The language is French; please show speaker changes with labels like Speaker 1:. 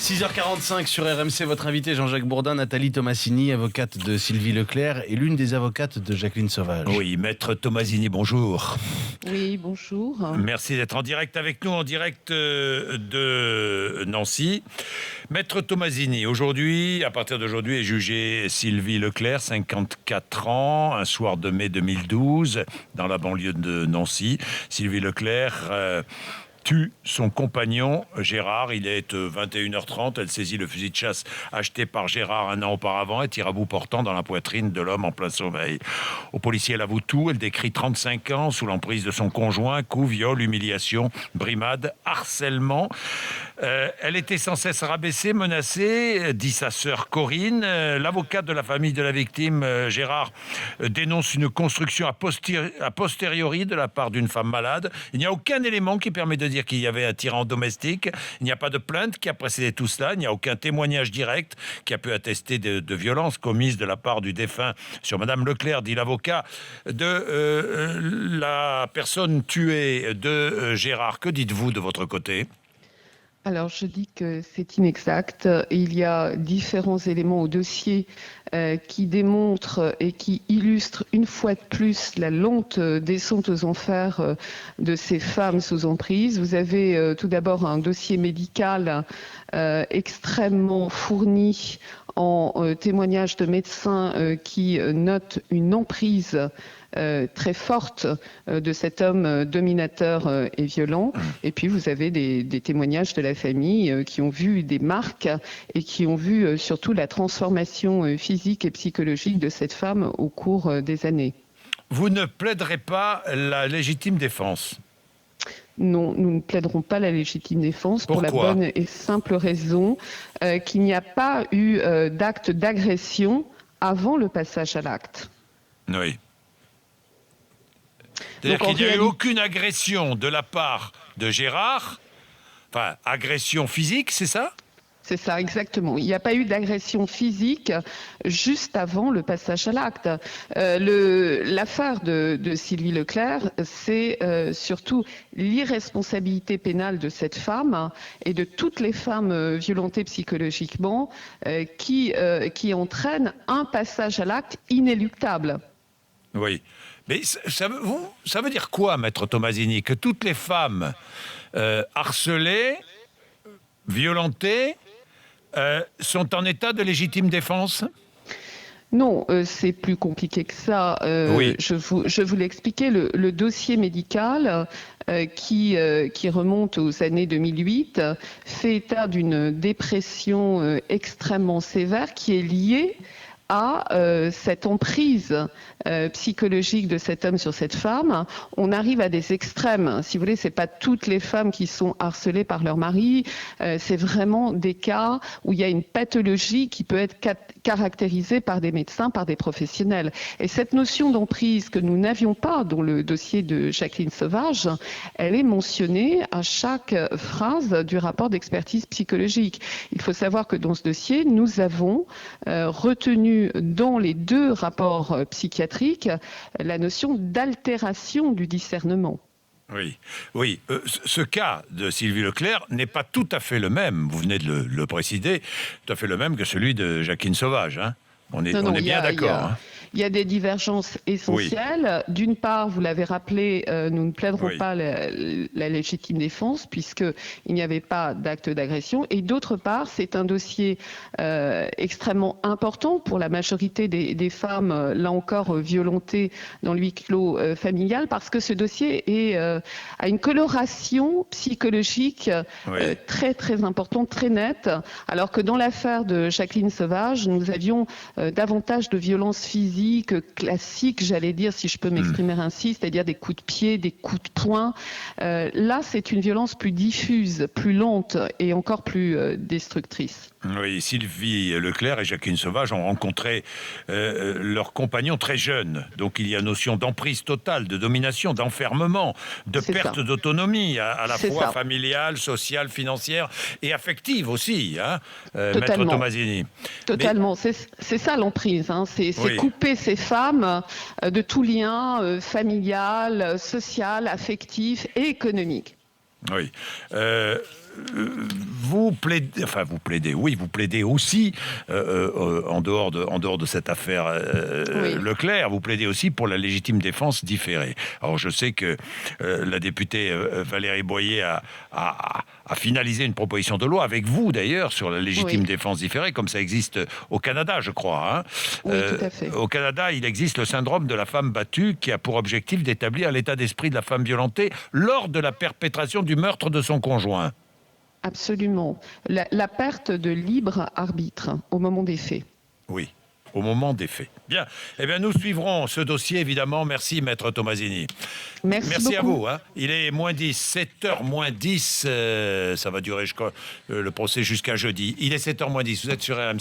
Speaker 1: 6h45 sur RMC, votre invité Jean-Jacques Bourdin, Nathalie Tomasini, avocate de Sylvie Leclerc et l'une des avocates de Jacqueline Sauvage.
Speaker 2: Oui, maître Tomasini, bonjour.
Speaker 3: Oui, bonjour.
Speaker 2: Merci d'être en direct avec nous, en direct de Nancy. Maître Tomasini, aujourd'hui, à partir d'aujourd'hui, est jugée Sylvie Leclerc, 54 ans, un soir de mai 2012, dans la banlieue de Nancy. Sylvie Leclerc tue son compagnon Gérard. Il est 21h30. Elle saisit le fusil de chasse acheté par Gérard un an auparavant et tire à bout portant dans la poitrine de l'homme en plein sommeil. Au policier, elle avoue tout. Elle décrit 35 ans sous l'emprise de son conjoint, coups, viol, humiliation, brimade, harcèlement. Elle était sans cesse rabaissée, menacée, dit sa sœur Corinne. L'avocat de la famille de la victime, Gérard, dénonce une construction a posteriori de la part d'une femme malade. Il n'y a aucun élément qui permet de dire qu'il y avait un tyran domestique. Il n'y a pas de plainte qui a précédé tout cela. Il n'y a aucun témoignage direct qui a pu attester de violences commises de la part du défunt sur Madame Leclerc, dit l'avocat de la personne tuée de Gérard. Que dites-vous de votre côté ?
Speaker 3: Alors, je dis que c'est inexact. Il y a différents éléments au dossier qui démontrent et qui illustrent une fois de plus la lente descente aux enfers de ces femmes sous emprise. Vous avez tout d'abord un dossier médical extrêmement fourni en témoignages de médecins qui notent une emprise très forte de cet homme dominateur et violent. Et puis vous avez des témoignages de la famille qui ont vu des marques et qui ont vu surtout la transformation physique et psychologique de cette femme au cours des années.
Speaker 2: Vous ne plaiderez pas la légitime défense ?
Speaker 3: Non, nous ne plaiderons pas la légitime défense.
Speaker 2: Pourquoi ?
Speaker 3: Pour la bonne et simple raison qu'il n'y a pas eu d'acte d'agression avant le passage à l'acte.
Speaker 2: Oui. C'est-à-dire qu'il n'y a eu aucune agression de la part de Gérard, enfin, agression physique, c'est ça ?
Speaker 3: C'est ça, exactement. Il n'y a pas eu d'agression physique juste avant le passage à l'acte. L'affaire de Sylvie Leclerc, c'est surtout l'irresponsabilité pénale de cette femme et de toutes les femmes violentées psychologiquement qui entraînent un passage à l'acte inéluctable.
Speaker 2: Oui. Mais ça veut dire quoi, maître Tomasini ? Que toutes les femmes harcelées, violentées, sont en état de légitime défense ?
Speaker 3: Non, c'est plus compliqué que ça.
Speaker 2: Oui.
Speaker 3: Je vous l'ai expliqué, le dossier médical qui remonte aux années 2008 fait état d'une dépression extrêmement sévère qui est liée à cette emprise psychologique de cet homme sur cette femme. On arrive à des extrêmes. Si vous voulez, c'est pas toutes les femmes qui sont harcelées par leur mari. C'est vraiment des cas où il y a une pathologie qui peut être caractérisée par des médecins, par des professionnels. Et cette notion d'emprise que nous n'avions pas dans le dossier de Jacqueline Sauvage, elle est mentionnée à chaque phrase du rapport d'expertise psychologique. Il faut savoir que dans ce dossier, nous avons retenu dans les deux rapports psychiatriques la notion d'altération du discernement.
Speaker 2: Oui. Ce cas de Sylvie Leclerc n'est pas tout à fait le même, vous venez de le préciser, tout à fait le même que celui de Jacqueline Sauvage. Hein. On est bien d'accord.
Speaker 3: Il y a des divergences essentielles. Oui. D'une part, vous l'avez rappelé, nous ne plaiderons pas la légitime défense puisqu'il n'y avait pas d'acte d'agression. Et d'autre part, c'est un dossier extrêmement important pour la majorité des femmes, là encore, violentées dans le huis clos familial parce que ce dossier a une coloration psychologique très, très importante, très nette. Alors que dans l'affaire de Jacqueline Sauvage, nous avions davantage de violences physiques classiques, j'allais dire, si je peux m'exprimer ainsi, c'est-à-dire des coups de pied, des coups de poing. Là, c'est une violence plus diffuse, plus lente et encore plus destructrice.
Speaker 2: Oui, Sylvie Leclerc et Jacqueline Sauvage ont rencontré leurs compagnons très jeunes. Donc il y a notion d'emprise totale, de domination, d'enfermement, de perte d'autonomie, à la fois familiale, sociale, financière et affective aussi, hein, maître Tomasini.
Speaker 3: Totalement, c'est ça l'emprise. Hein. C'est couper ces femmes de tout lien familial, social, affectif et économique.
Speaker 2: Oui. vous plaidez aussi, en dehors de cette affaire
Speaker 3: Oui.
Speaker 2: Leclerc, vous plaidez aussi pour la légitime défense différée. Alors je sais que la députée Valérie Boyer a finalisé une proposition de loi, avec vous d'ailleurs, sur la légitime défense différée, comme ça existe au Canada, je crois.
Speaker 3: Oui, tout à fait.
Speaker 2: Au Canada, il existe le syndrome de la femme battue, qui a pour objectif d'établir l'état d'esprit de la femme violentée lors de la perpétration du meurtre de son conjoint.
Speaker 3: Absolument. La perte de libre arbitre au moment des faits.
Speaker 2: Oui, au moment des faits. Bien, eh bien nous suivrons ce dossier, évidemment. Merci, Maître Tomasini.
Speaker 3: Merci
Speaker 2: à
Speaker 3: beaucoup.
Speaker 2: vous. Il est moins 10, 7h moins 10. Ça va durer le procès jusqu'à jeudi. Il est 7h moins 10. Vous êtes sur RMC.